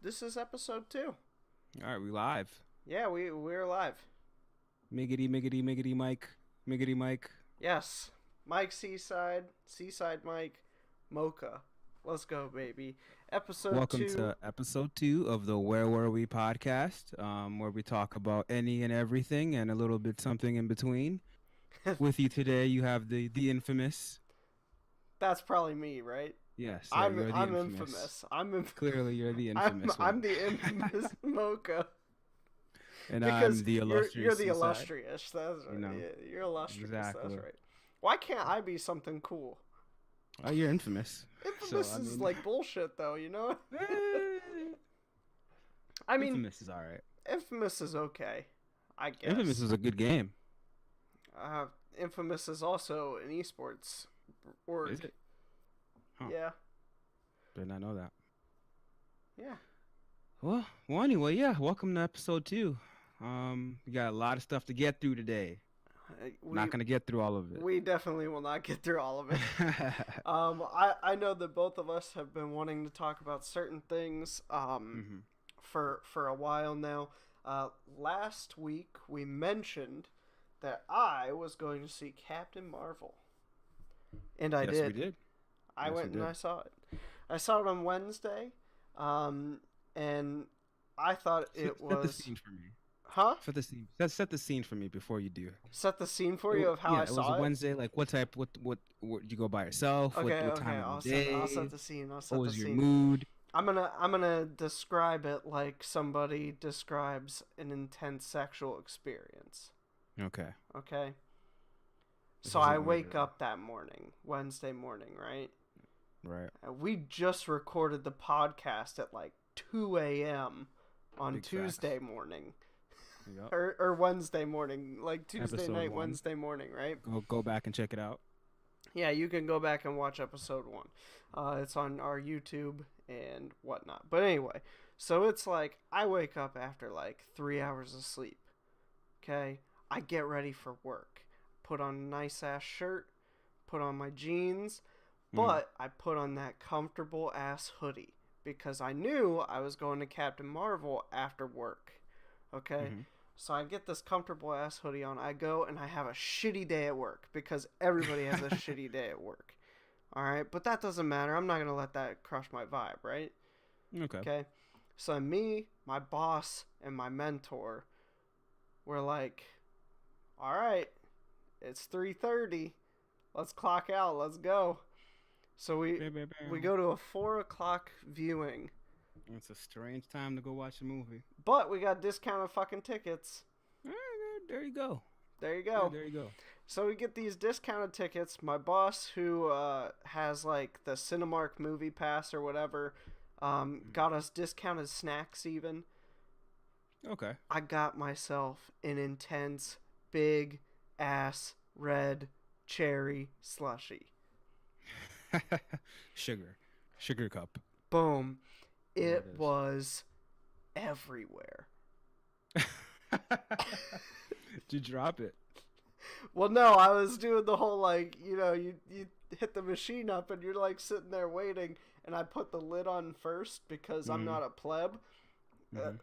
This is episode 2. All right, we live. Yeah, we're live. Miggity, miggity, miggity, Mike. Miggity, Mike. Yes. Mike Seaside Mike, Mocha. Let's go, baby. Episode Welcome 2. to episode 2 of the Where Were We podcast, where we talk about any and everything and a little bit something in between. With you today, you have the infamous. That's probably me, right? Yes, I'm you're the I'm infamous. infamous. Clearly, you're the infamous I'm one. the infamous Mocha. And Because I'm the you're illustrious the Seaside. illustrious. That's right. You know, Yeah, you're illustrious. exactly. That's right. Why can't I be something cool? Oh, you're infamous. Infamous So, is like bullshit, though. You know. eh, I mean, infamous is all right. Infamous is okay, I guess. Infamous is a good game. Infamous is also an esports org. Is it? Huh. Yeah. Did not know that. Yeah. Well, anyway, yeah. Welcome to episode 2. We got a lot of stuff to get through today. Not gonna get through all of it. We definitely will not get through all of it. I know that both of us have been wanting to talk about certain things for a while now. Last week we mentioned that I was going to see Captain Marvel, and I yes, did. we did. I Yes, went we and did. I saw it. I saw it on Wednesday, and I thought it Set the was scene for me. huh. Set the scene. Set the scene for me before you do. Set the scene for you of how Yeah, I it was saw a it. Wednesday. Like, what type? What? Did you go by yourself? Okay, what time I'll of the day? set the scene. I'll set What the was your scene. mood? I'm gonna describe it like somebody describes an intense sexual experience. Okay. Okay. This So isn't I wake murder. up that morning, Wednesday morning, right? Right. And we just recorded the podcast at like 2 a.m. on Big Tuesday facts. morning. Yep. Or Wednesday morning, like Tuesday Episode night, 1. Wednesday morning, right? Go back and check it out. Yeah, you can go back and watch episode 1. It's on our YouTube and whatnot. But anyway, so it's like I wake up after like 3 hours of sleep. Okay? I get ready for work. Put on a nice ass shirt, put on my jeans, but I put on that comfortable ass hoodie because I knew I was going to Captain Marvel after work. Okay? Mhm. So I get this comfortable ass hoodie on. I go and I have a shitty day at work because everybody has a shitty day at work. All right, but that doesn't matter. I'm not gonna let that crush my vibe, right? Okay. Okay. So me, my boss, and my mentor were like, "All right, it's 3:30. Let's clock out. Let's go." So we go to a 4 o'clock viewing, It's a strange time to go watch a movie. but we got discounted fucking tickets. There you go. There you Yeah, go. there you go. So we get these discounted tickets. My boss, who has like the Cinemark movie pass or whatever, got us discounted snacks even. Okay. I got myself an intense, big ass red cherry slushy. Sugar cup. Boom. There It it is. was everywhere. Did you drop it? Well, no, I was doing the whole like, you hit the machine up and you're like sitting there waiting, and I put the lid on first because I'm not a pleb.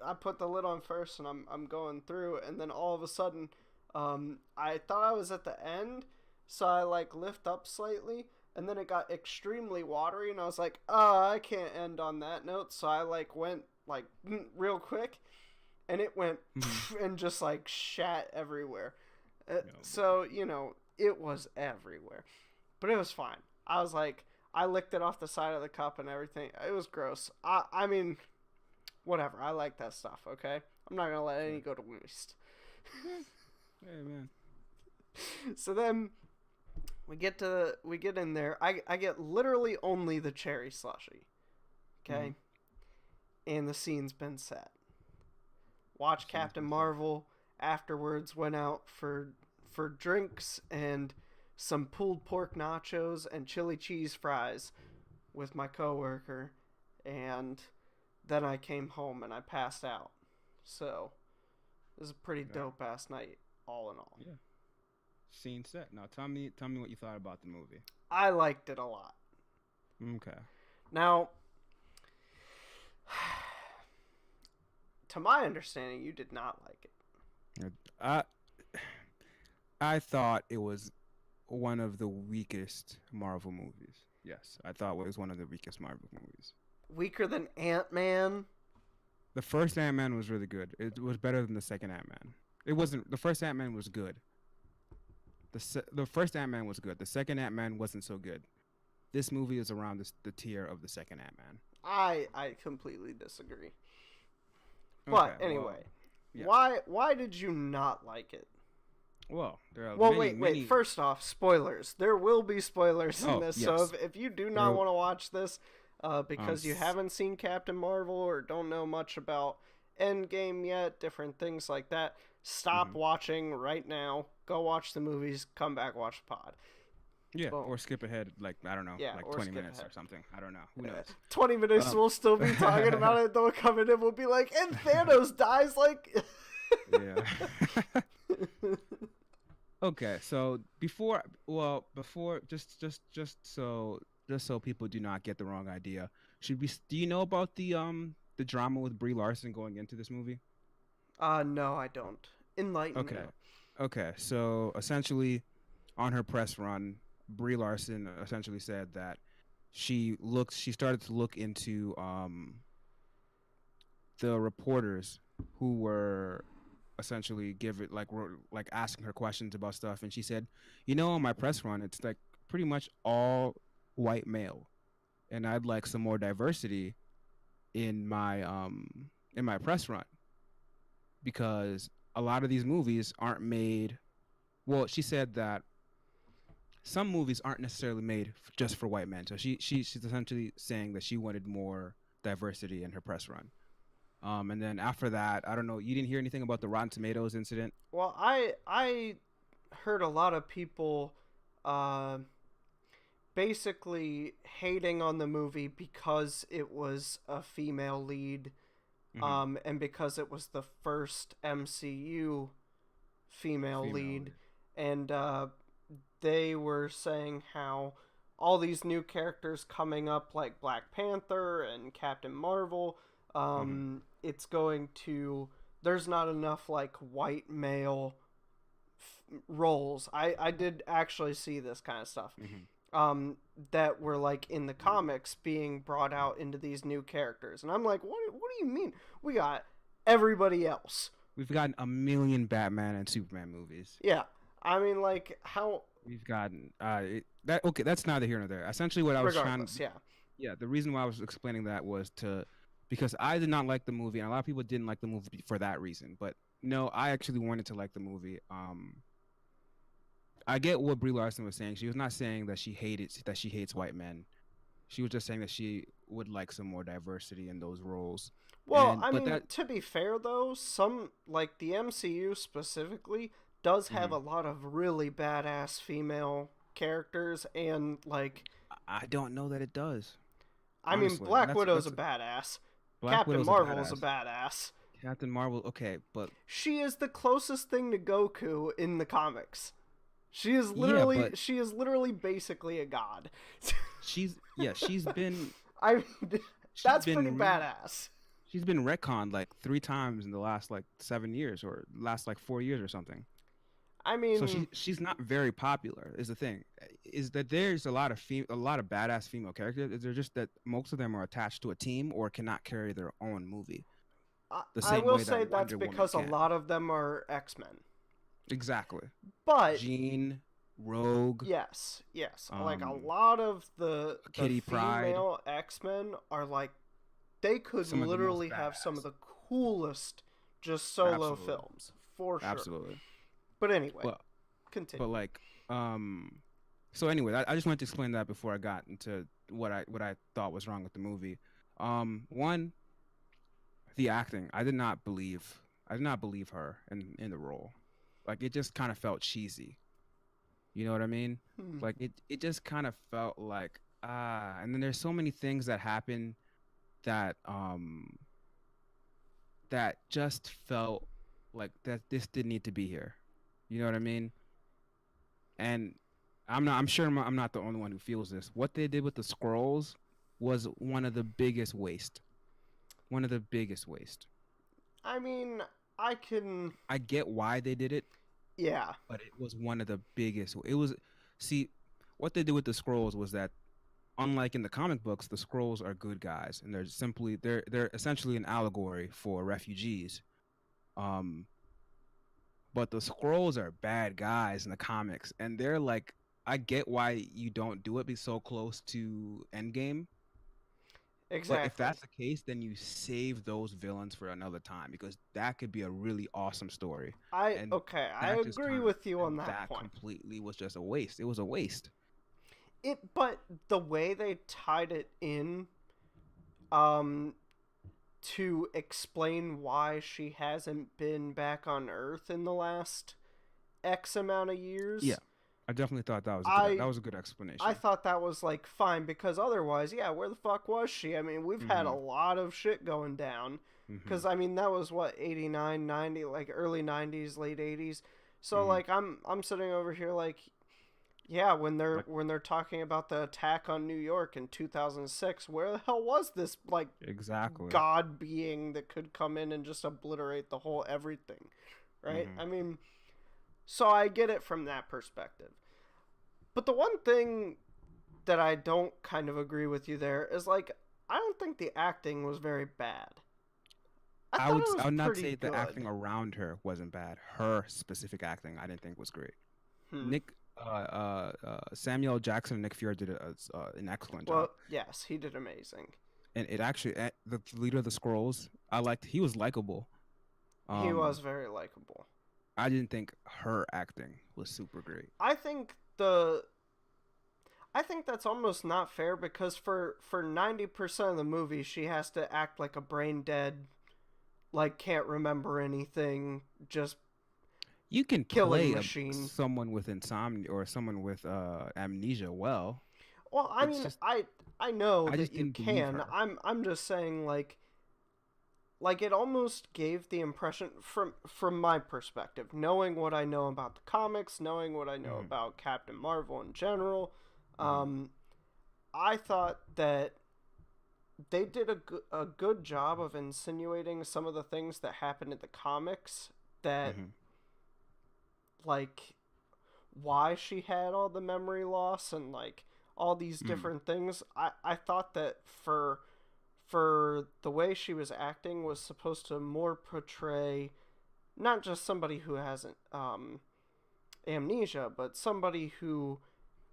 I put the lid on first and I'm going through, and then all of a sudden, I thought I was at the end, so I like lift up slightly, and then it got extremely watery, and I was like, oh, I can't end on that note, so I like went like real quick, and it went and just like shat everywhere. So it was everywhere, but it was fine. I was like, I licked it off the side of the cup and everything. It was gross. I mean, whatever. I like that stuff. Okay, I'm not gonna let any go to waste. Hey man. So then we get in there. I get literally only the cherry slushy. Okay, and the scene's been set. Watch Captain Marvel. Afterwards, went out for drinks and some pulled pork nachos and chili cheese fries with my coworker, and then I came home and I passed out. So it was a pretty dope ass night, all in all. Yeah. Scene set. Now tell me what you thought about the movie. I liked it a lot. Okay. Now, to my understanding, you did not like it. I I thought it was one of the weakest Marvel movies. Yes, I thought it was one of the weakest Marvel movies. Weaker than Ant-Man? The first Ant-Man was really good. It was better than the second Ant-Man. It wasn't. The first Ant-Man was good. The first Ant-Man was good. The second Ant-Man wasn't so good. This movie is around the tier of the second Ant-Man. I completely disagree. But Okay, anyway, well, yeah. why did you not like it? Well, there are Well, many, wait. First off, spoilers. There will be spoilers in this. Yes. So if you do not There- want to watch this because you haven't seen Captain Marvel or don't know much about Endgame yet, different things like that, stop watching right now. Go watch the movies. Come back, watch the pod. Yeah, Boom. or skip ahead, like, I don't know, Yeah, like or 20 skip minutes ahead. or something. I don't know. Who knows? 20 minutes, we'll still be talking about it. They'll come in and we'll be like, and Thanos dies like... Yeah. Okay, so before just so people do not get the wrong idea, do you know about the drama with Brie Larson going into this movie? No, I don't. Enlighten me. Okay, so essentially on her press run, Brie Larson essentially said that she started to look into the reporters who were essentially were like asking her questions about stuff, and she said, on my press run, it's like pretty much all white male, and I'd like some more diversity in my press run, because a lot of these movies aren't made. Well, she said that some movies aren't necessarily made just for white men. So she's essentially saying that she wanted more diversity in her press run. And then after that, I don't know. You didn't hear anything about the Rotten Tomatoes incident? Well, I heard a lot of people basically hating on the movie because it was a female lead, and because it was the first MCU female lead. And they were saying how all these new characters coming up, like Black Panther and Captain Marvel, it's going to... There's not enough, like, white male roles. I did actually see this kind of stuff. That were, like, in the comics being brought out into these new characters. And I'm like, what do you mean? We got everybody else. We've gotten a million Batman and Superman movies. Yeah. I mean, like, how... We've gotten... okay, that's neither here nor there. Essentially what I was trying to... Yeah, the reason why I was explaining that was because I did not like the movie, and a lot of people didn't like the movie for that reason. But no, I actually wanted to like the movie. I get what Brie Larson was saying. She was not saying that she hates white men. She was just saying that she would like some more diversity in those roles. Well, to be fair though, some, like, the MCU specifically does have a lot of really badass female characters, and, like... I don't know that it does. I mean, Black Widow's a badass. Captain Marvel is a badass. Captain Marvel, okay, but... She is the closest thing to Goku in the comics. She is literally basically a god. She's been... I mean, that's pretty badass. She's been retconned like 3 times in the last like 7 years, or last like 4 years or something. I mean, so she's not very popular. Is the thing, is that there's a lot of badass female characters. They're just that most of them are attached to a team or cannot carry their own movie. I will say that's because a lot of them are X-Men. Exactly. But Jean, Rogue. Yes. Like a lot of the female X-Men are like, they could literally have some of the coolest just solo films for sure. Absolutely. But anyway, continue. But like, so anyway, I just wanted to explain that before I got into what I thought was wrong with the movie. One, the acting. I did not believe her in the role. Like, it just kind of felt cheesy. You know what I mean? Like, it just kind of felt like, and then there's so many things that happen that that just felt like that this didn't need to be here. You know what I mean? And I'm sure I'm not the only one who feels this. What they did with the Skrulls was one of the biggest waste. I mean, I can. I get why they did it, Yeah. but it was one of the biggest. It was, see, what they did with the scrolls was that, unlike in the comic books, the scrolls are good guys, and they're essentially an allegory for refugees. Um, but the scrolls are bad guys in the comics, and they're like, I get why you don't do it, be so close to Endgame. But if Exactly. that's the case, then you save those villains for another time because that could be a really awesome story. And I that just agree kind of with you and on that that point. completely was just a waste. It was a waste. But the way they tied it in, um, to explain why she hasn't been back on Earth in the last X amount of Yeah, years, I definitely thought that I was a good I explanation. thought that was like fine because otherwise, yeah, where the fuck was she? I mean, we've had a Mhm. lot of shit going down. Cuz Mhm. I mean, that was what 89, 90, like early 90s, late 80s. So Mhm. like I'm sitting over here like yeah, Like when they're talking about the attack on New York in 2006, where the hell was this like exactly. god being that could come in and just obliterate the whole everything, right? Mhm. I mean, so I get it from that perspective. But the one thing that I don't kind of agree with you there is like I don't think the acting was very bad. I thought it I was would not pretty say the acting good. around her wasn't bad. Her specific acting, I didn't think was great. Hmm. Nick, Samuel Jackson and Nick Fury did an excellent job. Well, yes, he did amazing. And it actually, the leader of the Scrolls, he was likable. He Um, was very likable. I didn't think her acting was super great. I think the I think that's almost not fair because for 90% of the movie she has to act like a brain dead, like can't remember anything, just You can killing play machine. someone with insomnia or someone with amnesia well. Well, I It's mean, just I know I that just you didn't believe can. her. I'm just saying like it almost gave the impression from my perspective, knowing what I know about the comics, knowing what I know Hmm. about Captain Marvel in general, Hmm. um I thought that they did a good job of insinuating some of the things that happened in the comics that Hmm. like why she had all the memory loss and like all these Hmm. different things. I thought that for the way she was acting was supposed to more portray not just somebody who hasn't amnesia, but somebody who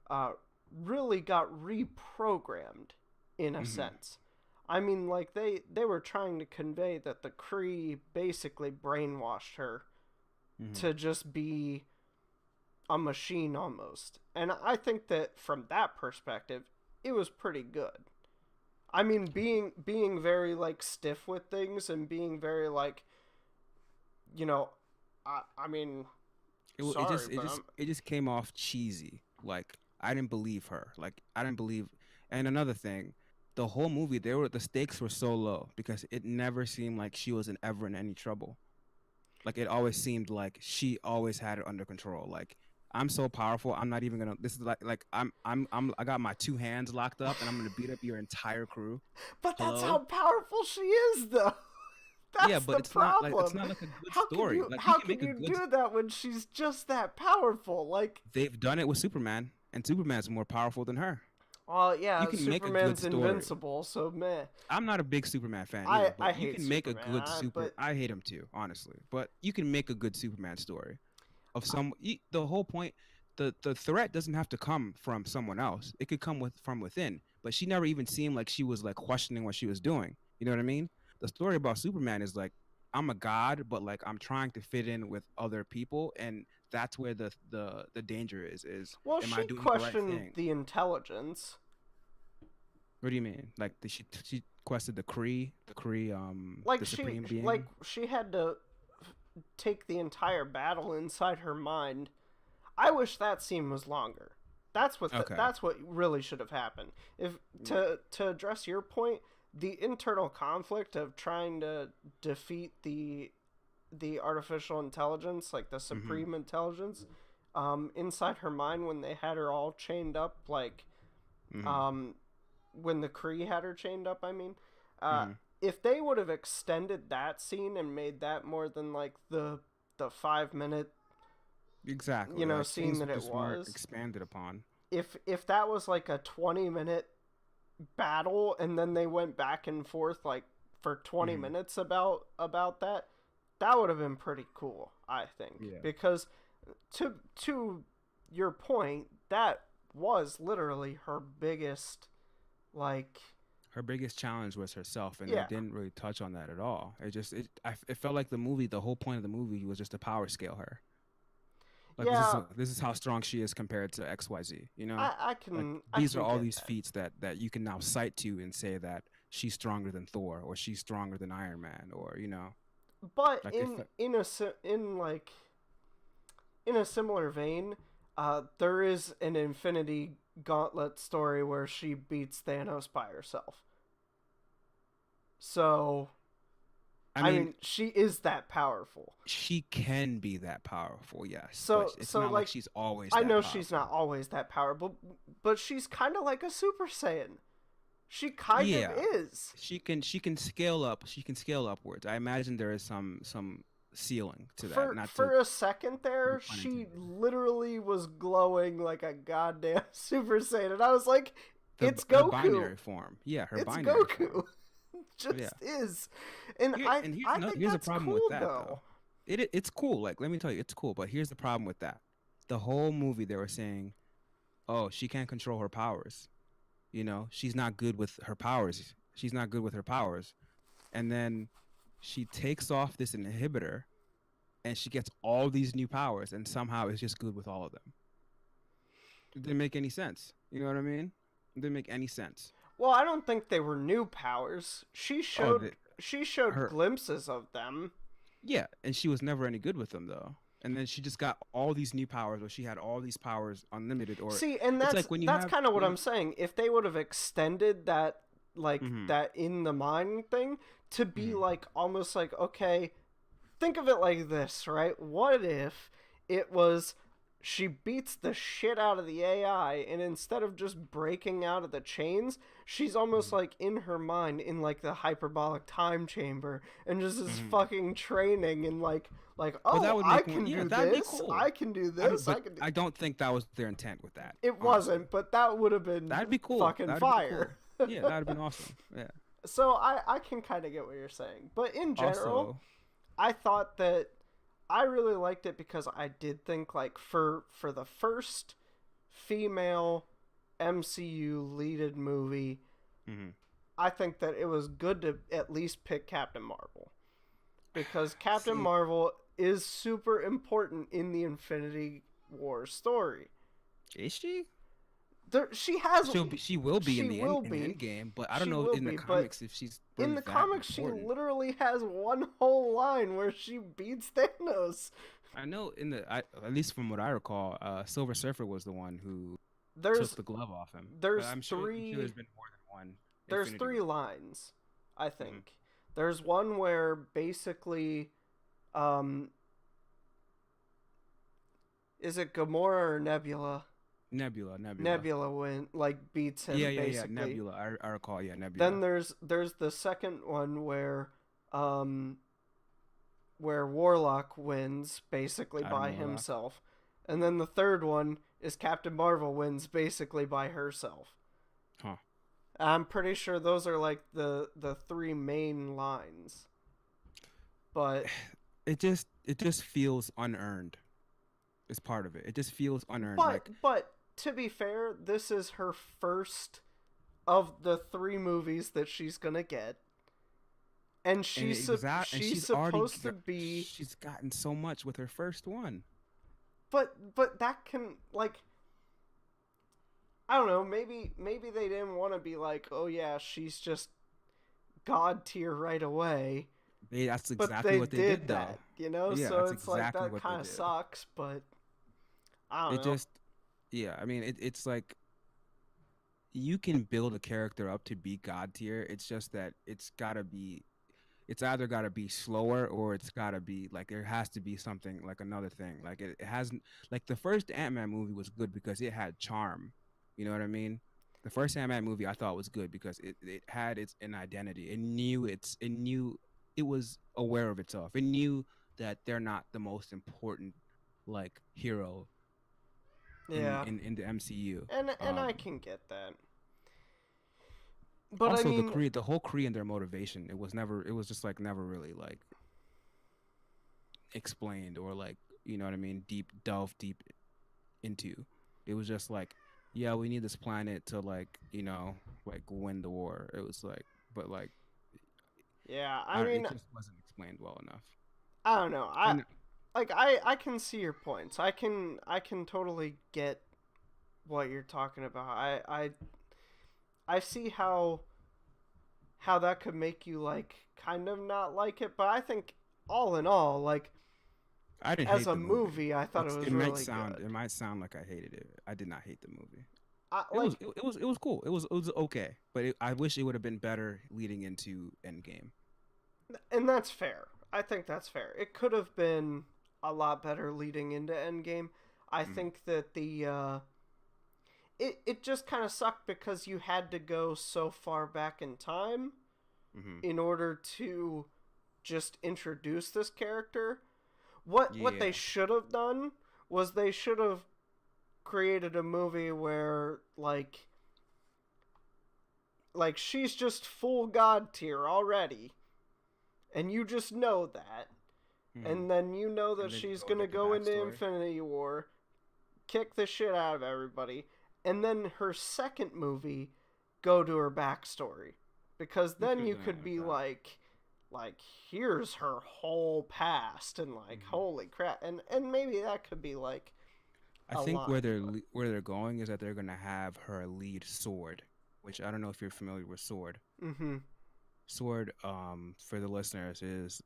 uh, really got reprogrammed in a Hmm. sense. I mean, like they were trying to convey that the Kree basically brainwashed her Hmm. to just be a machine almost. And I think that from that perspective, it was pretty good. I mean, being very like stiff with things and being very like, you know, I mean, It sorry, just but I'm it just came off cheesy. Like I didn't believe her. Like I didn't believe. And another thing, the whole movie, the stakes were so low because it never seemed like she was ever in any trouble. Like it always seemed like she always had it under control. Like I'm so powerful, I'm not even gonna. This is I got my two hands locked up, and I'm gonna beat up your entire crew. but that's how Hello? powerful she is though. Yeah, That's but the it's problem. not like a good story. Like you How can can make a you good. do that when she's just that powerful? Like, They've done it with Superman, and Superman's more powerful than her. well, You yeah, can make a good Superman's story. invincible, so meh. I'm not a big Superman fan either, I but you hate can make a Superman, good super. but I hate him too, honestly. But you can make a good Superman story of the whole point. The threat doesn't have to come from someone else. It could come from within. But she never even seemed like she was like questioning what she was doing. You know what I mean? The story about Superman is like I'm a god, but like I'm trying to fit in with other people, and that's where the danger is. Is well, am I she doing the right questioned thing? the intelligence. What do you mean? Like she quested Like the she supreme like being? she had to take the entire battle inside her mind. I wish that scene was longer. Okay. That's what really should have happened. If to address your point, the internal conflict of trying to defeat the artificial intelligence, like the Mm-hmm. supreme intelligence, inside her mind when they had her all chained up, like Mm-hmm. um, when the Kree had her chained up. I mean, uh, Mm-hmm. if they would have extended that scene and made that more than like the 5 minute Exactly. Like scene things that were it just more was, expanded upon. if that was like a 20-minute battle and then they went back and forth like for 20 Hmm. minutes about that would have been pretty cool, I think. Yeah. Because to your point, that was literally her biggest, like, Her biggest challenge was herself, and they yeah. didn't really touch on that at all. It felt like the whole point of the movie was just to power scale her. Like Yeah, this is how strong she is compared to XYZ, you know? I Like can I these are can all get these that. feats that you can now cite to and say that she's stronger than Thor or she's stronger than Iron Man or But like if in a similar vein, there is an Infinity Gauntlet story where she beats Thanos by herself. So, I I mean, mean, she is that powerful. she can be that powerful, yes, but So it's so not like like she's always I that know she's powerful. not always that powerful, but she's kind of like a Super Saiyan. She kind of Yeah, is. she can scale up. She can scale upwards. I imagine there is some ceiling to that. Not to For a second no there, pun she intended. literally was glowing like a goddamn Super Saiyan, and I was like, The "It's her Goku! binary form. Yeah, her It's binary Goku!" form. Yeah. Just is, and Here I and here's I another think here's a that's problem cool with that though. though. It's cool. Like let me tell you, it's cool. But here's the problem with that. The whole movie they were saying, oh, she can't control her powers. She's not good with her powers. She's not good with her powers. And then she takes off this inhibitor and she gets all these new powers and somehow is just good with all of them. It didn't make any sense. You know what I mean? It didn't make any sense. Well, I don't think they were new powers. Oh, She showed her glimpses of them. yeah, and she was never any good with them though. And then she just got all these new powers, or she had all these powers unlimited, or See, and it's like when you that's have kind of what when I'm saying. If they would have extended that, like mm-hmm, that in the mind thing, to be mm-hmm, like almost like, okay, think of it like this, right? What if it was she beats the shit out of the AI, and instead of just breaking out of the chains, she's almost mm-hmm, like in her mind in like the hyperbolic time chamber and just is mm-hmm. fucking training and like, Well, that oh, would I make more. can Yeah, do that'd be this, cool. I can do this, I But can do. I don't think that was their intent with that. It Honestly, wasn't, but that would have been that'd be cool. fucking That'd be cool. fire. Yeah, that'd have been awesome. Yeah. So I can kind of get what you're saying, but in general, Also, I thought that I really liked it because I did think like for the first female MCU leaded movie, mm-hmm. I think that it was good to at least pick Captain Marvel because Captain See, Marvel is super important in the Infinity War story. is she? She has She will be she will in the be end game, but I don't she know will in the be, but comics if she's in really the that comics, she important. literally has one whole line where she beats Thanos. I know at least from what I recall, Silver Surfer was the one who took There's the glove off him. But there's I'm sure there's been more than one there's Infinity three War. lines, I Mm-hmm. think. There's one where basically, um, is it Gamora or Nebula? Nebula. Nebula beats him Yeah. basically. Nebula. I recall. Yeah, Then Nebula. there's the second one where Warlock wins basically Adam by Warlock. himself. And then the third one is Captain Marvel wins basically by herself. Huh. I'm pretty sure those are like the three main lines. But It just feels unearned. It's part of it. It just feels unearned. Like but to be fair, this is her first of the three movies that she's gonna get. And and she's supposed to be, she's gotten so much with her first one. but that can like, I don't know, maybe they didn't want to be like, oh yeah, she's just god tier right away. That's But exactly they what they did did though. that, you know? Yeah, So that's it's like exactly that what they kind of did. sucks, but I don't It know. just yeah, I mean it's like you can build a character up to be god tier. It's just that it's either got to be slower or it's got to be like there has to be something like another thing. Like it hasn't like the first Ant-Man movie was good because it had charm. You know what I mean? The first Sandman movie I thought was good because it had an identity. It was aware of itself. It knew that they're not the most important like hero Yeah, in the MCU. and I can get that. But I Also mean, the whole Kree and their motivation, it was just like never really like explained or like, you know what I mean, delve deep into. It was just like, yeah, we need this planet to like, you know, like win the war. It was like, but like, yeah, I it mean, just wasn't explained well enough. I don't know. And I can see your points. I can totally get what you're talking about. I see how that could make you like kind of not like it, but I think all in all, like I didn't as hate a the movie. movie, I thought it was really good. It might sound like I hated it. I did not hate the movie. I, like, It was cool. It was okay, but I wish it would have been better leading into Endgame. and that's fair. I think that's fair. It could have been a lot better leading into Endgame. I Mm-hmm. think that it just kind of sucked because you had to go so far back in time Mm-hmm. in order to just introduce this character. What they Yeah. should have done was they should have created a movie where like she's just full god tier already, and you just know that, Mm-hmm. and then you know that And then she's go gonna get the go into backstory. Infinity War, kick the shit out of everybody, and then her second movie go to her backstory, because You then could you have done it could like be that. like here's her whole past, and like Mm-hmm. holy crap, and maybe that could be like I a think line, but where they're going is that they're gonna have her lead Sword, which I don't know if you're familiar with Sword. mm-hmm. Sword, for the listeners, is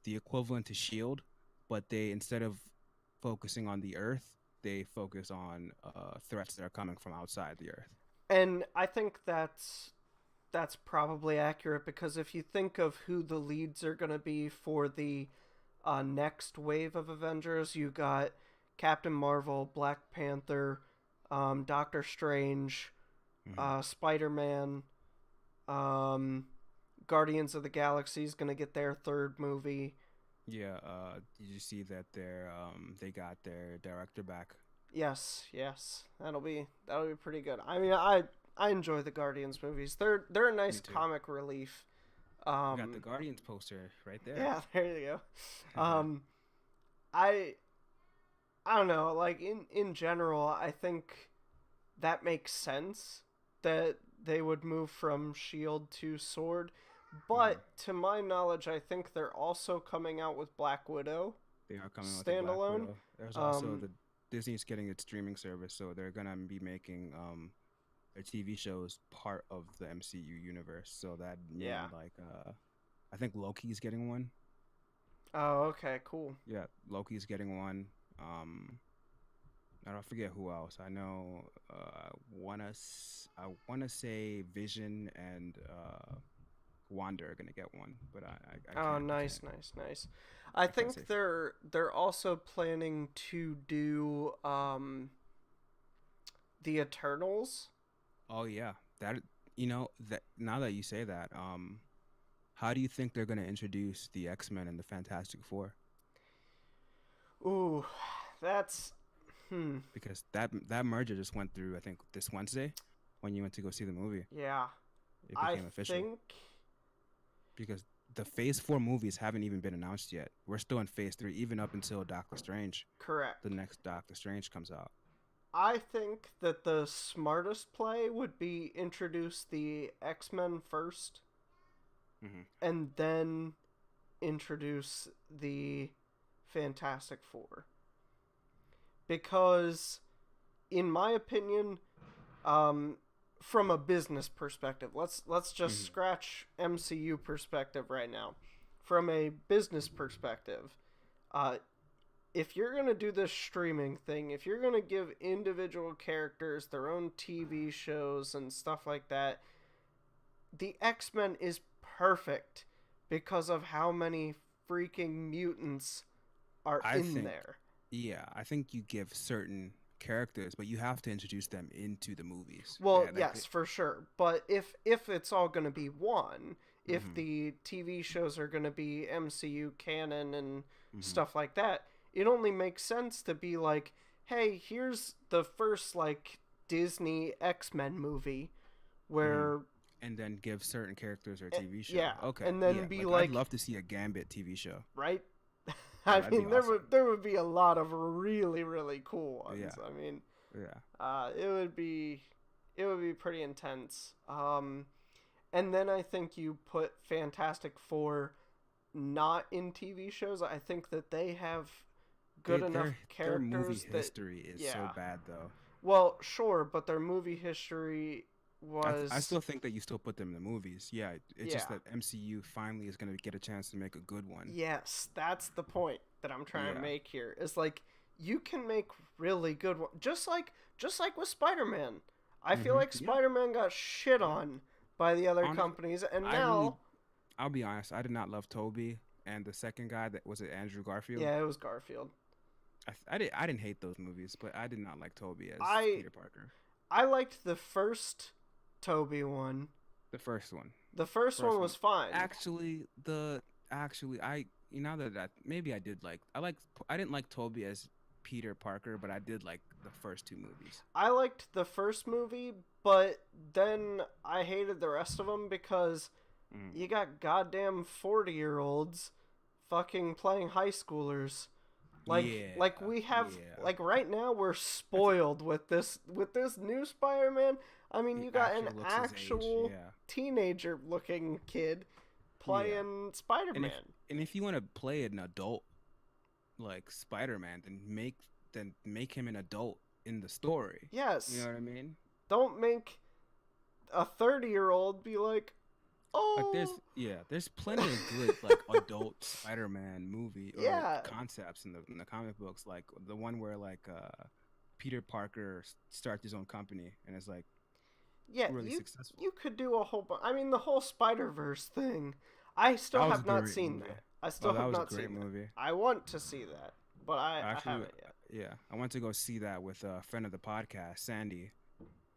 the equivalent to Shield, but they instead of focusing on the Earth, they focus on threats that are coming from outside the Earth. And I think that's probably accurate, because if you think of who the leads are going to be for the next wave of Avengers, you got Captain Marvel, Black Panther, Doctor Strange, Hmm. Spider Man, um, Guardians of the Galaxy is going to get their third movie. Yeah. Did you see that they got their director back? Yes, yes, that'll be pretty good. I mean, I enjoy the Guardians movies. They're a Me nice too. comic relief. We got the Um, Guardians poster right there. yeah, there you go. I I don't know. Like in general, I think that makes sense that they would move from Shield to Sword. Hmm. But to my knowledge, I think they're also coming out with Black Widow They are coming with a Black standalone. Widow. There's also Um, the Disney's getting its streaming service, so they're gonna be making their TV shows part of the MCU universe. So that yeah. mean like I think Loki's getting one. Oh, okay, cool. Yeah, Loki's getting one. I don't forget who else. I know. I wanna say Vision and Wanda are gonna get one, but I Oh, can't. nice, nice, nice. I I can't say think for sure. they're also planning to do the Eternals. Oh yeah, that that now that you say that, how do you think they're gonna introduce the X-Men and the Fantastic Four? Ooh, that's hmm. Because that merger just went through, I think, this Wednesday when you went to go see the movie. Yeah, It I became official think because the Phase 4 movies haven't even been announced yet. We're still in Phase 3, even up until Doctor Strange. correct. The next Doctor Strange comes out. I think that the smartest play would be introduce the X-Men first, Hmm. and then introduce the Fantastic Four. Because, in my opinion, um, from a business perspective, let's just Hmm. scratch MCU perspective right now. From a business perspective, uh, if you're gonna do this streaming thing, if you're gonna give individual characters their own TV shows and stuff like that, the X-Men is perfect because of how many freaking mutants are I in think, there. yeah, I think you give certain characters, but you have to introduce them into the movies. Well, Yeah, yes, for sure. But if it's all going to be one, if mm-hmm, the TV shows are going to be MCU canon and mm-hmm, stuff like that, it only makes sense to be like, hey, here's the first like Disney X-Men movie mm-hmm. where And then give certain characters their TV show. yeah, Okay, and then yeah. be Like I'd like, love to see a Gambit TV show. right? Yeah, I that'd be mean, awesome. there would be a lot of really really cool ones. Yeah, I mean, yeah. it would be pretty intense. And then I think you put Fantastic Four not in TV shows. I think that they have good enough Their movie characters that history is so bad though. well, sure, but their movie history was I still think that you still put them in the movies. Yeah, it's just yeah. that MCU finally is gonna get a chance to make a good one. Yes, that's the point that I'm trying to Yeah. make here. Is like you can make really good one, just like with Spider-Man. I feel like Yeah. Spider-Man got shit on by the other Honest- companies, and I now really, I'll be honest, I did not love Toby and the second guy that was it Andrew Garfield. yeah, it was Garfield. I didn't hate those movies, but I did not like Toby as Peter Parker. I liked the first Toby one. The first one. The first one was fine. Actually, I now that maybe I did like I didn't like Toby as Peter Parker, but I did like the first two movies. I liked the first movie, but then I hated the rest of them because you got goddamn 40-year-olds fucking playing high schoolers. Like we have like right now we're spoiled with this new Spider-Man. I mean, you got an actual teenager looking kid playing Spider-Man. And if you want to play an adult like Spider-Man, then make him an adult in the story. Yes. You know what I mean? Don't make a 30-year-old be like, oh. Like there's plenty of good like adult Spider-Man movie or concepts in the comic books, like the one where like Peter Parker starts his own company and is like really successful. You could do a whole bunch. I mean, the whole Spider-Verse thing. I still have not seen that. I still have not seen that. I want to see that, but I haven't yet. Yeah, I went to go see that with a friend of the podcast, Sandy,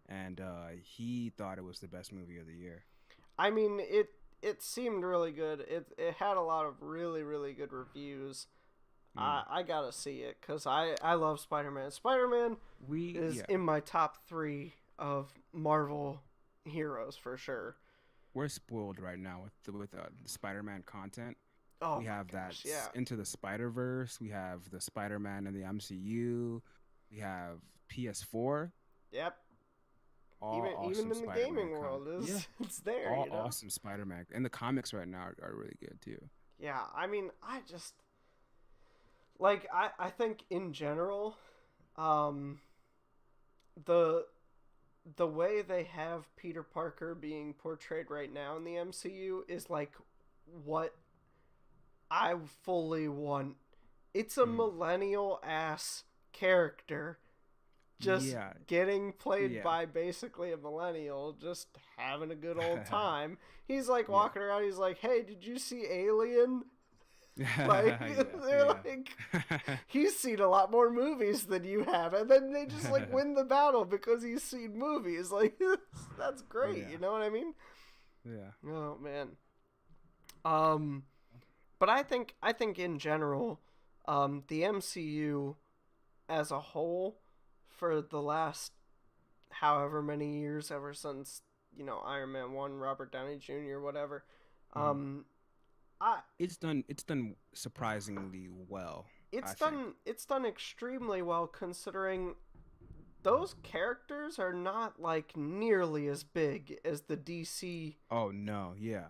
and he thought it was the best movie of the year. I mean, it seemed really good. It had a lot of really really good reviews. I gotta see it because I love Spider-Man. Spider-Man is in my top 3 of Marvel heroes for sure. We're spoiled right now with the Spider-Man content. Oh, we have Into the Spider-Verse. We have the Spider-Man in the MCU. We have PS4. Yep. Even in the gaming world, it's there. All awesome Spider-Man, and the comics right now are really good too. Yeah, I mean, I just like I think in general, the way they have Peter Parker being portrayed right now in the MCU is like what I fully want. It's a millennial ass character just getting played by basically a millennial, just having a good old time. He's like walking around, he's like, hey, did you see Alien? Like they're like he's seen a lot more movies than you have, and then they just like win the battle because he's seen movies. Like that's great, you know what I mean? Yeah. Oh man. But I think in general, the MCU as a whole for the last however many years, ever since, you know, Iron Man 1, Robert Downey Jr., whatever, it's done surprisingly well. It's done extremely well considering those characters are not like nearly as big as the DC. Oh no, yeah.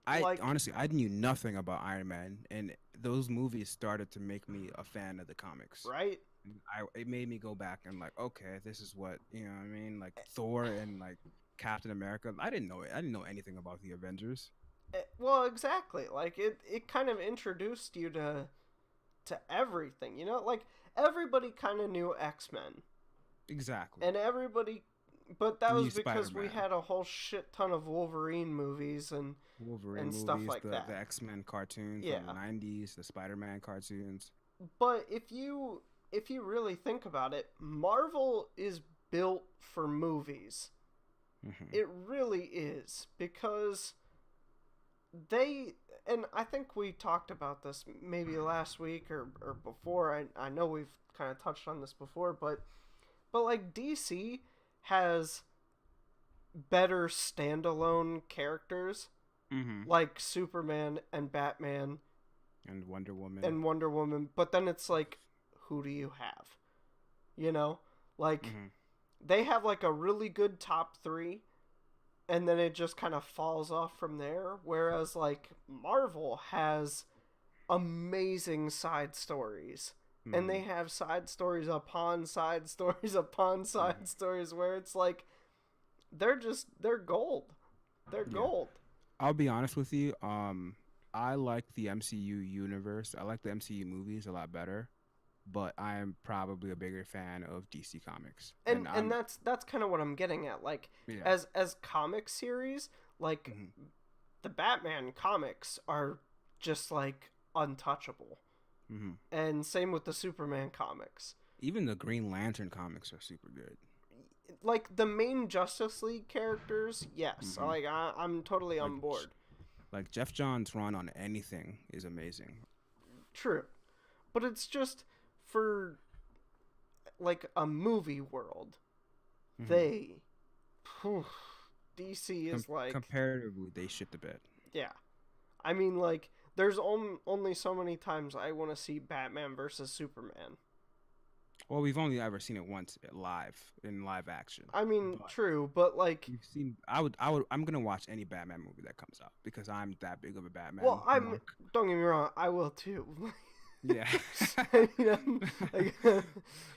Honestly, I knew nothing about Iron Man, and those movies started to make me a fan of the comics. Right. It made me go back and like, okay, this is what, you know what I mean? Like Thor and like Captain America. I didn't know it. I didn't know anything about the Avengers. Well, exactly. Like it kind of introduced you to everything, you know? Like everybody kind of knew X-Men. Exactly. And everybody, but that was because Spider-Man. We had a whole shit ton of Wolverine movies and stuff like that. The X-Men cartoons from the 90s, the Spider-Man cartoons. But if you if you really think about it, Marvel is built for movies. It really is, because and I think we talked about this maybe last week or before. I know we've kind of touched on this before, but like DC has better standalone characters like Superman and Batman and Wonder Woman. But then it's like, who do you have? You know, like they have like a really good top 3, and then it just kind of falls off from there. Whereas like Marvel has amazing side stories, and they have side stories upon side stories upon side stories where it's like they're gold. They're gold. I'll be honest with you. I like the MCU universe. I like the MCU movies a lot better, but I am probably a bigger fan of DC Comics. And that's kind of what I'm getting at. Like as comic series, like the Batman comics are just like untouchable. And same with the Superman comics. Even the Green Lantern comics are super good. Like the main Justice League characters, yes. Like I'm totally on board. Like Jeff Johns' run on anything is amazing. True. But it's just for like a movie world. DC is like comparatively they shit the bed. Yeah. I mean, like there's only so many times I want to see Batman versus Superman. Well, we've only ever seen it once in live action. I mean, true, but like you've seen, I'm gonna watch any Batman movie that comes out because I'm that big of a Batman. Well, don't get me wrong, I will too. Yeah. Like,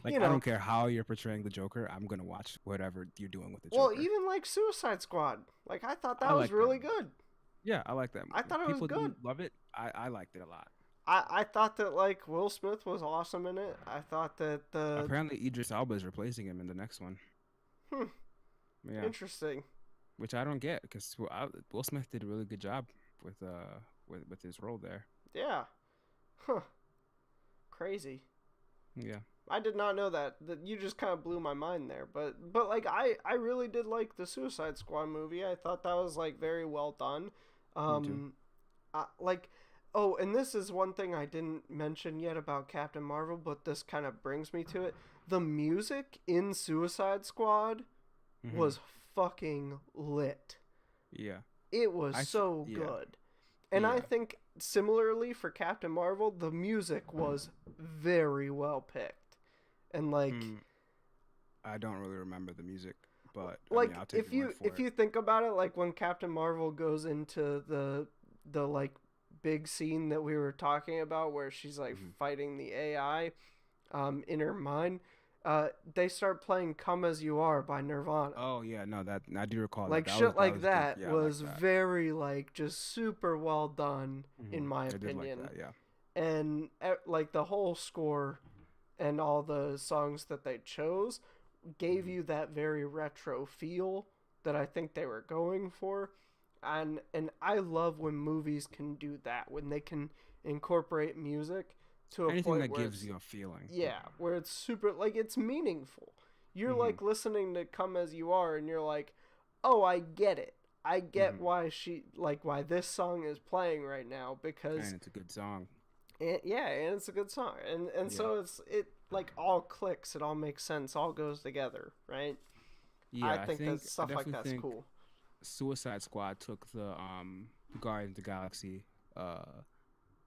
I don't care how you're portraying the Joker. I'm gonna watch whatever you're doing with the Joker. Well, even like Suicide Squad, like I thought that was really good. Yeah, I like that movie. I thought it was good. People love it. I liked it a lot. I thought that like Will Smith was awesome in it. I thought that apparently Idris Elba is replacing him in the next one. Yeah. Interesting. Which I don't get because Will Smith did a really good job with his role there. Yeah. Huh. Crazy. Yeah. I did not know that. You just kind of blew my mind there. But like I really did like the Suicide Squad movie. I thought that was like very well done. Me too. Oh, and this is one thing I didn't mention yet about Captain Marvel, but this kind of brings me to it. The music in Suicide Squad was fucking lit. Yeah. It was so good. And I think similarly for Captain Marvel, the music was very well picked. And like I don't really remember the music, but like I'll take if you think about it, like when Captain Marvel goes into the like big scene that we were talking about where she's like fighting the AI in her mind, they start playing Come As You Are by Nirvana. Oh yeah, no, that I do recall like that. Shit like that was very like just super well done in my opinion. Like that, yeah. And like the whole score and all the songs that they chose gave you that very retro feel that I think they were going for. And I love when movies can do that, when they can incorporate music to anything point that where gives you a feeling. Yeah, where it's super, like, it's meaningful. You're like listening to Come As You Are and you're like, oh, I get it. I get why why this song is playing right now, because and it's a good song. And it's a good song. And so it like all clicks, it all makes sense, all goes together, right? Yeah, I think that stuff like that's cool. Suicide Squad took the Guardians of the Galaxy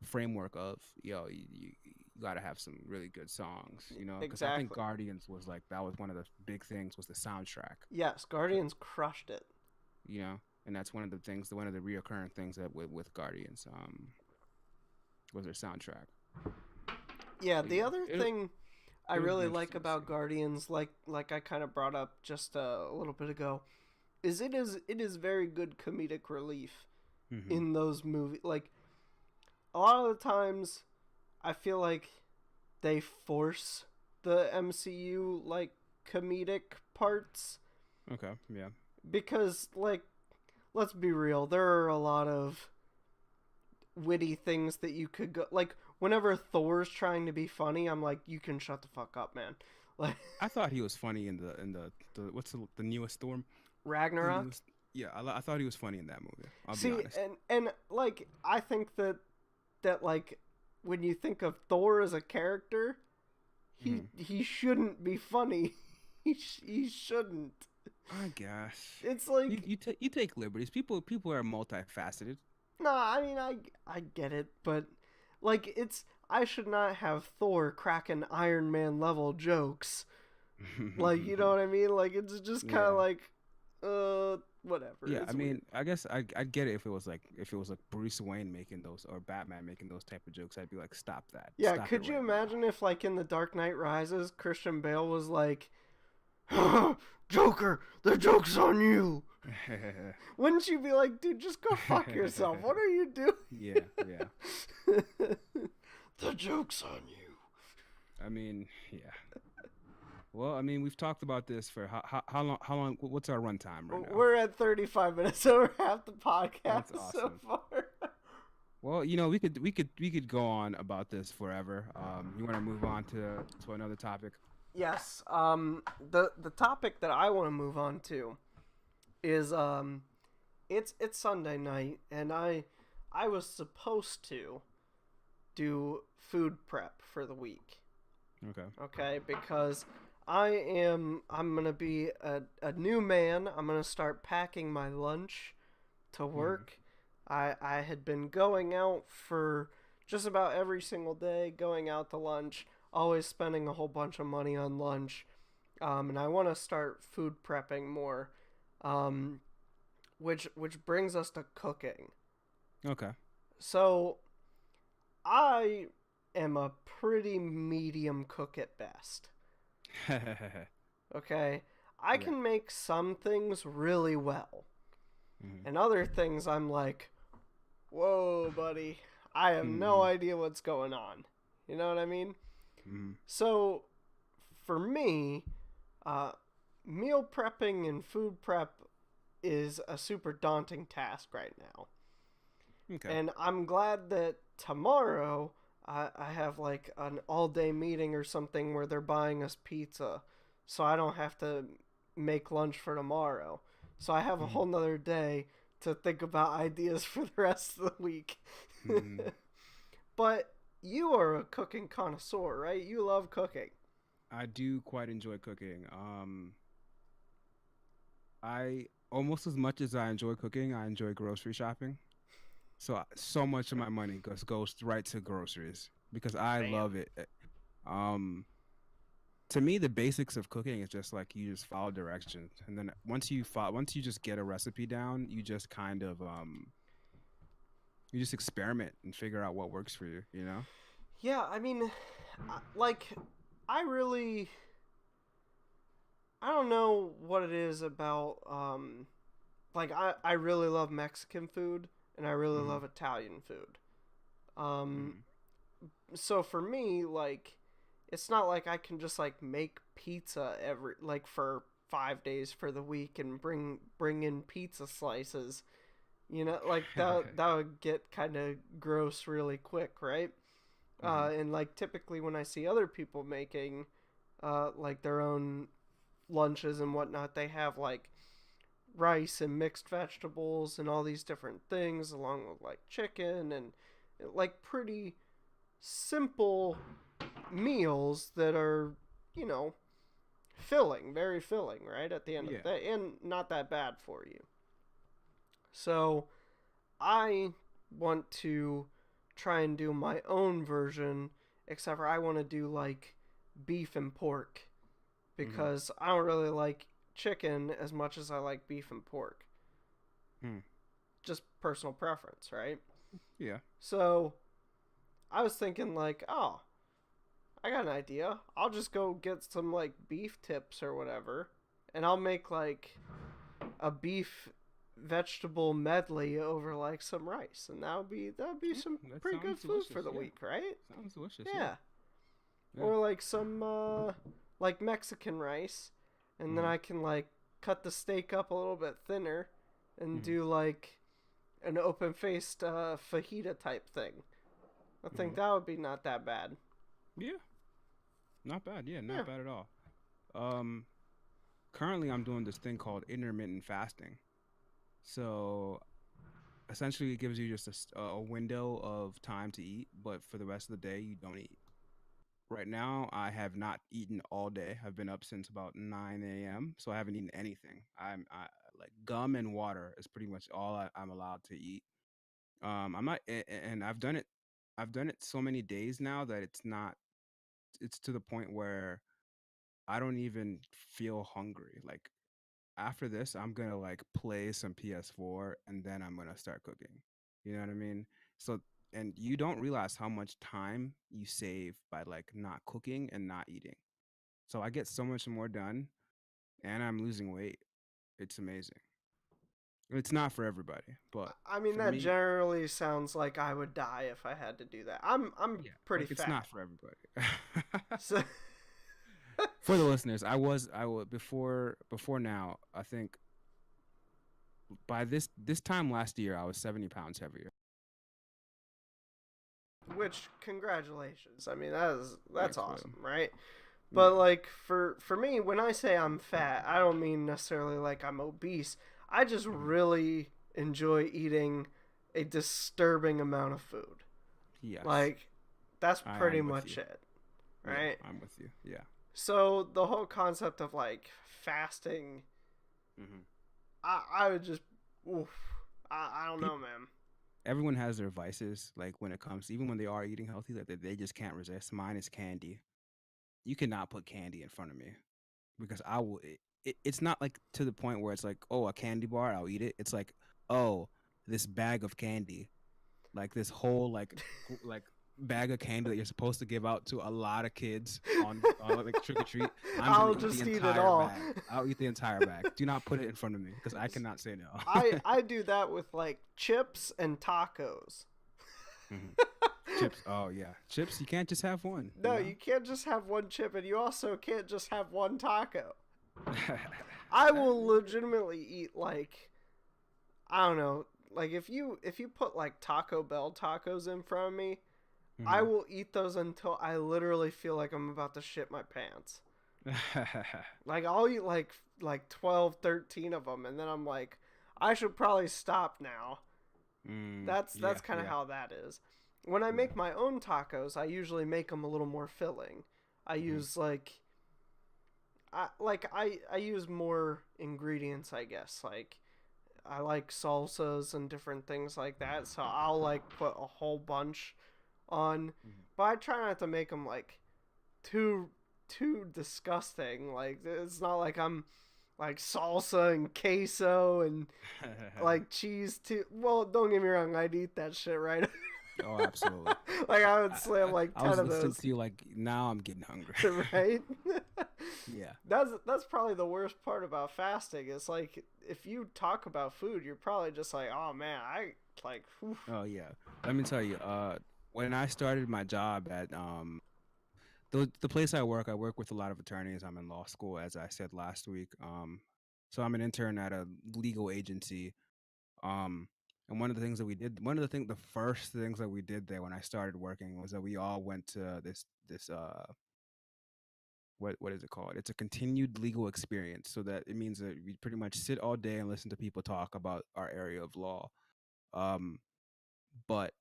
framework of you gotta have some really good songs, because exactly. I think Guardians was like that was one of the big things was the soundtrack. Yes, Guardians crushed it. And that's one of the things, one of the reoccurring things that with Guardians was their soundtrack. Yeah, the other thing I really like about Guardians, like I kind of brought up just a little bit ago, is it is very good comedic relief in those movies. Like a lot of the times I feel like they force the MCU like comedic parts. Okay, yeah. Because like let's be real, there are a lot of witty things that you could go like. Whenever Thor's trying to be funny, I'm like, you can shut the fuck up, man. Like I thought he was funny in the what's the newest Storm? The Ragnarok. newest, yeah, I thought he was funny in that movie. I'll be See, honest. and like I think that like when you think of Thor as a character, he shouldn't be funny. He shouldn't. I guess It's like you take liberties. People are multifaceted. no, I mean I get it, but like I should not have Thor cracking Iron Man level jokes. Like, you know what I mean? Like it's just kind of like whatever. Yeah, It's I mean, weird. I guess I'd get it if it was like Bruce Wayne making those or Batman making those type of jokes. I'd be like, stop that. Yeah, Stop could it you right imagine if like in The Dark Knight Rises, Christian Bale was like, Joker, the joke's on you. now. Wouldn't you be like, dude, just go fuck yourself? What are you doing? Yeah. The joke's on you. I mean, yeah. Well, I mean, we've talked about this for how long? How long? What's our runtime right now? We're at 35 minutes over half the podcast That's so awesome. far. Well, you know, we could go on about this forever. You want to move on to another topic? Yes. The topic that I want to move on to is it's Sunday night, and I was supposed to do food prep for the week. Okay. Okay, because I'm gonna be a new man. I'm gonna start packing my lunch to work. I had been going out for just about every single day, going out to lunch, always spending a whole bunch of money on lunch, and I want to start food prepping more, which brings us to cooking. Okay. So, I am a pretty medium cook at best. Okay? I can make some things really well. And other things I'm like, whoa, buddy, I have no idea what's going on. You know what I mean? So, for me, meal prepping and food prep is a super daunting task right now. Okay. And I'm glad that tomorrow I have like an all-day meeting or something where they're buying us pizza, so I don't have to make lunch for tomorrow. So I have a whole nother day to think about ideas for the rest of the week. But you are a cooking connoisseur, right? You love cooking. I do quite enjoy cooking. I almost as much as I enjoy cooking, I enjoy grocery shopping. So much of my money goes right to groceries because I love it. To me, the basics of cooking is just like you just follow directions, and then once you just get a recipe down, you just kind of you just experiment and figure out what works for you. You know? Yeah, I mean, like, I don't know what it is about, like, I really love Mexican food, and I really love Italian food. So for me, like, it's not like I can just, like, make pizza for 5 days for the week and bring in pizza slices. You know, like, that would get kind of gross really quick, right? And, like, typically when I see other people making, like, their own lunches and whatnot, they have, like, rice and mixed vegetables and all these different things along with, like, chicken and, like, pretty simple meals that are, you know, very filling, right, at the end of the day, and not that bad for you. So, I want to try and do my own version, except for I want to do, like, beef and pork, because I don't really like chicken as much as I like beef and pork. Just personal preference, right? Yeah. So, I was thinking, like, oh, I got an idea. I'll just go get some, like, beef tips or whatever, and I'll make, like, a beef vegetable medley over, like, some rice, and that would be some pretty good food for the week, right? Sounds delicious. Yeah. Or, like, some, like, Mexican rice, and then I can, like, cut the steak up a little bit thinner and do, like, an open faced fajita type thing. I think that would be not that bad. Yeah, not bad. Yeah, Yeah. not bad at all. Um, Currently I'm doing this thing called intermittent fasting. So essentially, it gives you just a window of time to eat, but for the rest of the day, you don't eat. Right now, I have not eaten all day. I've been up since about 9 a.m., so I haven't eaten anything. I like gum and water is pretty much all I'm allowed to eat. I'm not, and I've done it. I've done it so many days now that it's not. It's to the point where I don't even feel hungry. Like after this, I'm gonna like play some PS4 and then I'm gonna start cooking. You know what I mean? So, and you don't realize how much time you save by like not cooking and not eating. So I get so much more done and I'm losing weight. It's amazing. It's not for everybody, but I mean, for that me, generally sounds like I would die if I had to do that. I'm yeah, pretty like it's fat. not for everybody. So For the listeners, I was before now, I think by this time last year I was 70 pounds heavier. which congratulations. I mean, that's Thanks, bro. awesome, right? But Yeah. like for me, when I say I'm fat, I don't mean necessarily like I'm obese. I just Mhm. really enjoy eating a disturbing amount of food. Yes. Like that's pretty I'm with you. much it, Yeah, right? I'm with you. Yeah. So the whole concept of like fasting, Hmm. I would just, oof, I don't know, People, man. everyone has their vices. Like when it comes, even when they are eating healthy, like they just can't resist. Mine is candy. You cannot put candy in front of me because I will. It's not like to the point where it's like, oh, a candy bar, I'll eat it. It's like, oh, this bag of candy, like this whole like bag of candy that you're supposed to give out to a lot of kids on like trick or treat. I'm gonna I'll eat the just eat it entire all. bag. I'll eat the entire bag. Do not put it in front of me because I cannot say no. I do that with like chips and tacos. Mhm. Chips. Oh yeah, chips. You can't just have one. You No, know. you can't just have one chip, and you also can't just have one taco. I will legitimately eat like, I don't know, like if you put like Taco Bell tacos in front of me, I Hmm. will eat those until I literally feel like I'm about to shit my pants. Like I'll eat like 12, 13 of them, and then I'm like, I should probably stop now. That's Yeah. kind of Yeah. how that is. When I Yeah. make my own tacos, I usually make them a little more filling. I Hmm. use I use more ingredients, I guess. Like I like salsas and different things like that, so I'll like put a whole bunch on, Hmm. but I try not to make them like too too disgusting. Like it's not like I'm like salsa and queso and like cheese too. Well, don't get me wrong, I'd eat that shit right. Oh, absolutely. Like I would I, slam like I 10 was of listening those. to you like now I'm getting hungry. Right. Yeah. That's probably the worst part about fasting. It's like if you talk about food, you're probably just like, oh man, I like whew. Oh yeah. Let me tell you. When I started my job at the place I work with a lot of attorneys. I'm in law school, as I said last week. So I'm an intern at a legal agency. Um, and one of the things, the first things that we did there when I started working was that we all went to this what is it called? It's a continued legal experience. So that it means that we pretty much sit all day and listen to people talk about our area of law. Um, but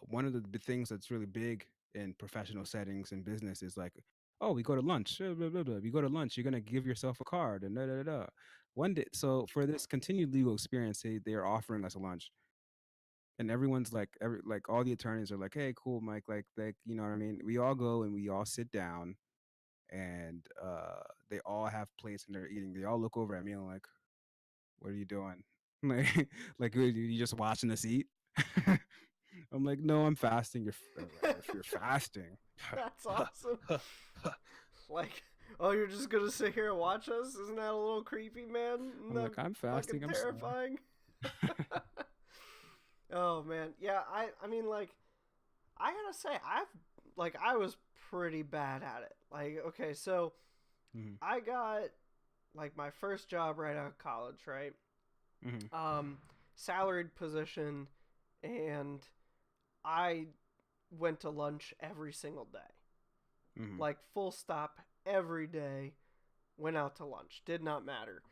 one of the things that's really big in professional settings and business is like, oh, we go to lunch. Blah, blah, blah. You go to lunch, you're gonna give yourself a card and da da da. Da. One day, so for this continued legal experience, they're offering us a lunch, and everyone's like, like all the attorneys are like, hey, cool, Mike, like you know what I mean. We all go and we all sit down, and they all have plates and they're eating. They all look over at me and like, what are you doing? Like you just watching us eat? I'm like, no, I'm fasting. If you're fasting, That's awesome. Like, oh, you're just gonna sit here and watch us? Isn't that a little creepy, man? Isn't I'm that like, I'm fucking fasting. I'm sorry. terrifying? Oh man, yeah. I mean, like, I gotta say, I was pretty bad at it. Like, okay, so Hmm. I got like my first job right out of college, right? Hmm. Um, salaried position, and I went to lunch every single day. Mm-hmm. Like, full stop, every day, went out to lunch. Did not matter.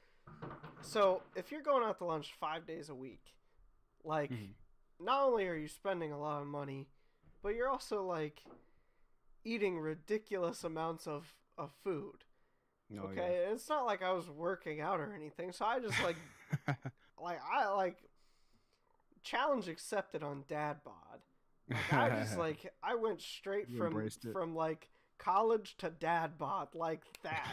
So, if you're going out to lunch 5 days a week, like, not only are you spending a lot of money, but you're also, like, eating ridiculous amounts of food. Oh, Okay? yeah. It's not like I was working out or anything, so I just, like, challenge accepted on dad bod. Like, I just, like, I went straight from like, college to dad bod like that.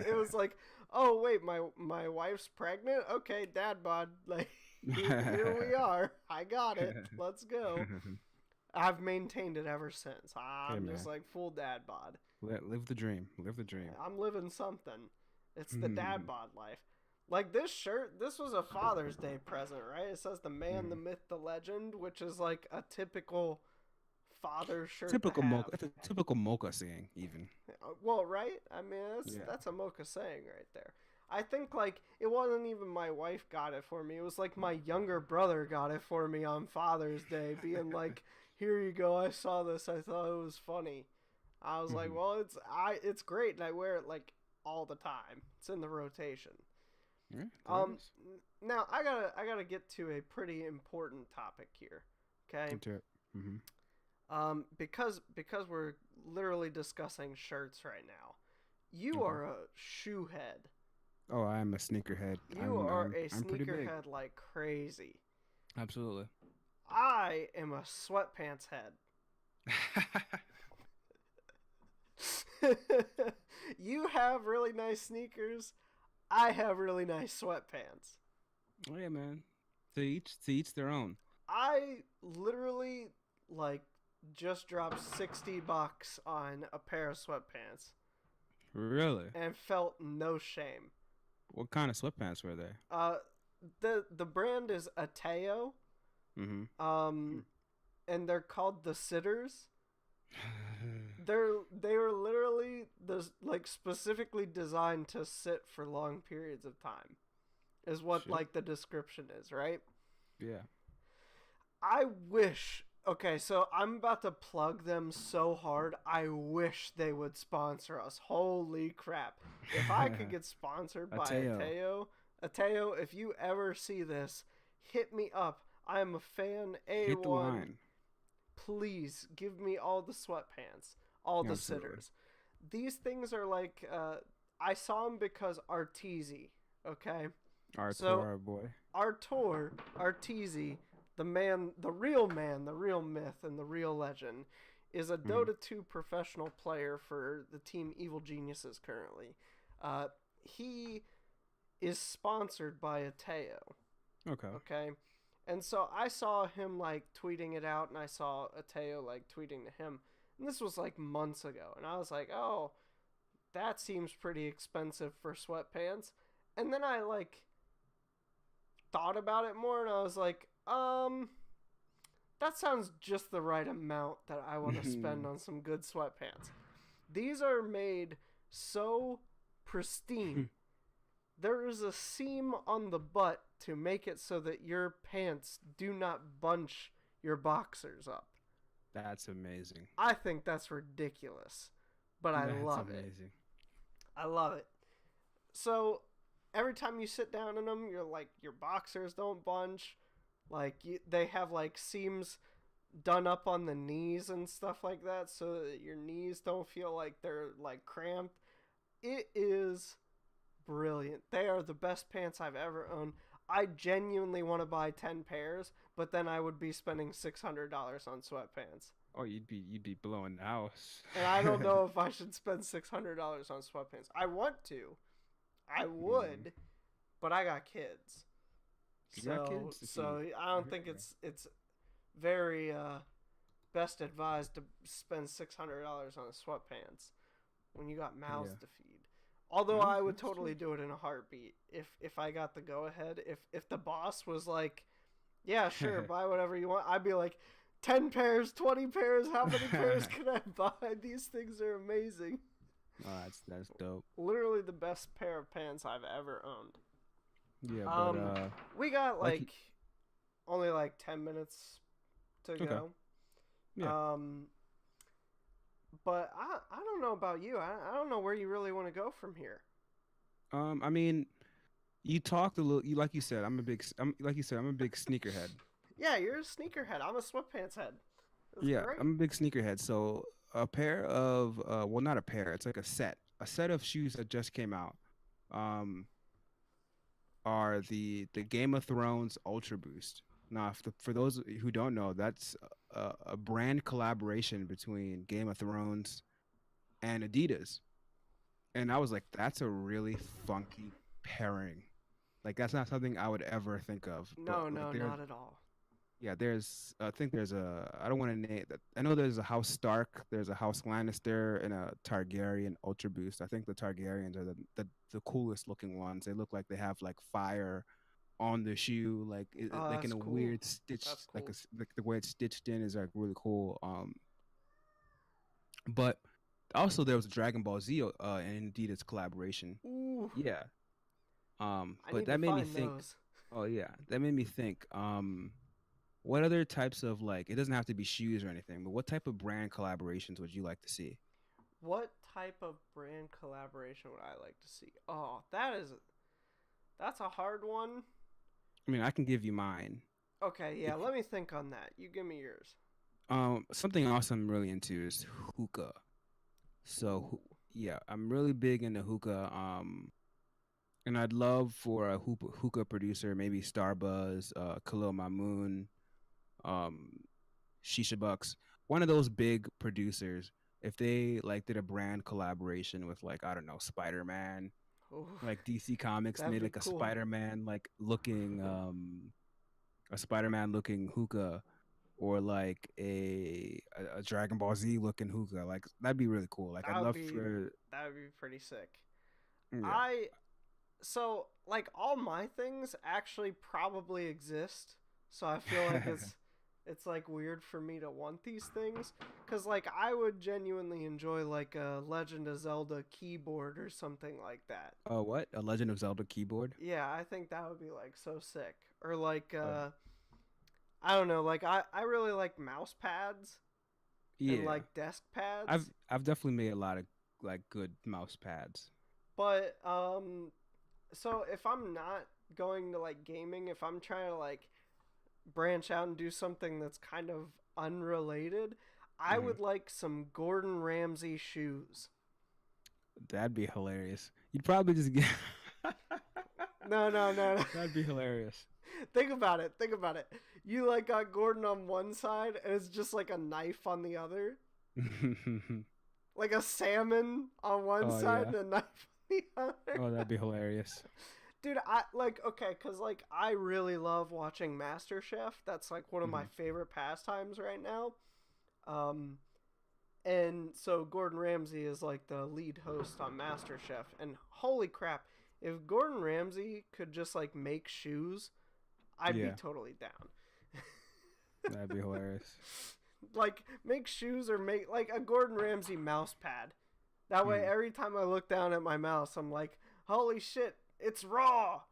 It was like, oh, wait, my wife's pregnant? Okay, dad bod. Like, here we are. I got it. Let's go. I've maintained it ever since. I'm just, like, full dad bod. Live the dream. Live the dream. I'm living something. It's the dad bod life. Like, this shirt, this was a Father's Day present, right? It says the man, the myth, the legend, which is, like, a typical father shirt. Typical mocha. It's a typical mocha saying, even. Well, right? I mean, that's a mocha saying right there. I think, like, it wasn't even my wife got it for me. It was, like, my younger brother got it for me on Father's Day, being like, here you go, I saw this, I thought it was funny. I was like, well, it's great, and I wear it, like, all the time. It's in the rotation. Yeah, now I gotta get to a pretty important topic here, okay? Into it. Because we're literally discussing shirts right now. You are a shoe head. Oh, I'm a sneakerhead. You are a sneakerhead like crazy. Absolutely. I am a sweatpants head. You have really nice sneakers. I have really nice sweatpants. Oh yeah, man. To each their own. I literally, like, just dropped $60 on a pair of sweatpants. Really? And felt no shame. What kind of sweatpants were they? The brand is Ateo. And they're called the Sitters. They were literally like specifically designed to sit for long periods of time, is what like the description is, right? Yeah. I wish. Okay, so I'm about to plug them so hard. I wish they would sponsor us. Holy crap! If I could get sponsored by Ateo, if you ever see this, hit me up. I am a fan. Hit the line. Please give me all the sweatpants, all the sitters. These things are like, I saw them because Arteezy, okay? Artur, boy. Artur, Arteezy, the real man, the real myth, and the real legend, is a Dota 2 professional player for the team Evil Geniuses currently. He is sponsored by Ateo. Okay? And so I saw him, like, tweeting it out, and I saw Ateo, like, tweeting to him. And this was, like, months ago. And I was like, oh, that seems pretty expensive for sweatpants. And then I, like, thought about it more, and I was like, that sounds just the right amount that I want to spend on some good sweatpants. These are made so pristine. There is a seam on the butt to make it so that your pants do not bunch your boxers up. That's amazing. I think that's ridiculous, but I love it. I love it. So every time you sit down in them, you're like, your boxers don't bunch. Like, they have, like, seams done up on the knees and stuff like that so that your knees don't feel like they're, like, cramped. It is brilliant. They are the best pants I've ever owned. I genuinely want to buy 10 pairs, but then I would be spending $600 on sweatpants. Oh, you'd be blowing the house. And I don't know if I should spend $600 on sweatpants. I want to. I would, but I got kids. So I don't think it's very best advised to spend $600 on sweatpants when you got mouths to feed. Although I would totally do it in a heartbeat if I got the go ahead. If the boss was like, yeah, sure, buy whatever you want, I'd be like, 10 pairs, 20 pairs, how many pairs can I buy? These things are amazing. Oh, that's dope. Literally the best pair of pants I've ever owned. Yeah, but we got like only like 10 minutes to Okay. go. Yeah. But I don't know about you. I don't know where you really want to go from here. I mean, you talked a little. You like you said, I'm like you said, I'm a big sneakerhead. Yeah, you're a sneakerhead. I'm a sweatpants head. That's Yeah, great. I'm a big sneakerhead. So a pair of well, not a pair. It's like a set of shoes that just came out. Um, are the Game of Thrones Ultra Boost. Now, for those who don't know, that's a brand collaboration between Game of Thrones and Adidas. And I was like, that's a really funky pairing. Like that's not something I would ever think of. But No, like no, there, not at all. yeah, there's I think there's a I don't want to name that. I know there's a House Stark, there's a House Lannister, and a Targaryen Ultra Boost. I think the Targaryens are the coolest looking ones. They look like they have like fire on the shoe, like Oh, like in that's a cool. weird stitch, That's like cool. like the way it's stitched in is like really cool. But also there was a Dragon Ball Z and Adidas collaboration. Ooh, Yeah. I But need to that made me find think. those. Oh yeah, that made me think. What other types of like? It doesn't have to be shoes or anything, but what type of brand collaborations would you like to see? What type of brand collaboration would I like to see? Oh, that's a hard one. I mean, I can give you mine. Okay, yeah, If let me think on that. You give me yours. something else I'm really into is hookah. So Ooh. yeah, I'm really big into hookah. And I'd love for a hookah producer, maybe Starbuzz, Khalil Mamoon, um, Shisha Bucks, one of those big producers. If they like did a brand collaboration with like I don't know Spider Man, Ooh, like DC Comics that'd made be like a cool. Spider Man like looking a Spider Man looking hookah or like a Dragon Ball Z looking hookah, like that'd be really cool. Like I'd That would love be for that would be pretty sick. yeah. I so like all my things actually probably exist. So I feel like it's like weird for me to want these things cuz like I would genuinely enjoy like a Legend of Zelda keyboard or something like that. Oh, what? A Legend of Zelda keyboard? Yeah, I think that would be like so sick. Or like Oh, I don't know, like I really like mouse pads and yeah. like desk pads. I've definitely made a lot of like good mouse pads. But so if I'm not going to like gaming, if I'm trying to like branch out and do something that's kind of unrelated, I Hmm. would like some Gordon Ramsay shoes. That'd be hilarious. You'd probably just get. No, no, no, no. That'd be hilarious. Think about it. Think about it. You like got Gordon on one side and it's just like a knife on the other. Like a salmon on one Oh side yeah. and a knife on the other. Oh, that'd be hilarious. Dude, I like okay, cause like I really love watching MasterChef. That's like one of my Hmm. favorite pastimes right now. Um, and so Gordon Ramsay is like the lead host on MasterChef, and holy crap, if Gordon Ramsay could just like make shoes, I'd be Yeah, totally down. that'd be hilarious. Like make shoes or make like a Gordon Ramsay mouse pad. That way, Mm. every time I look down at my mouse, I'm like, holy shit, it's raw.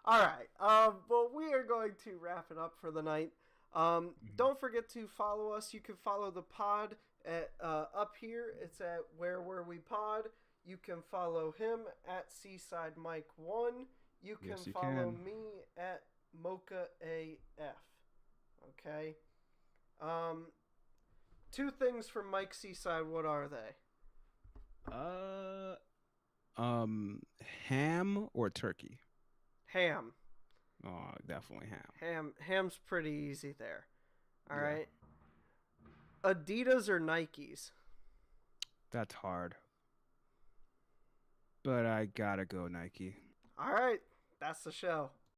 All right. Well, we are going to wrap it up for the night. Mhm. Don't forget to follow us. You can follow the pod at up here. It's at Where Were We Pod. You can follow him at Seaside Mike One. You can Yes, you follow can. me at Mocha AF. Okay. Um, two things from Mike Seaside. What are they? Uh, um, ham or turkey? Ham. Oh, definitely ham. Ham's pretty easy there. All Yeah, right. Adidas or Nikes? that's hard. But I gotta go Nike. All right. That's the show.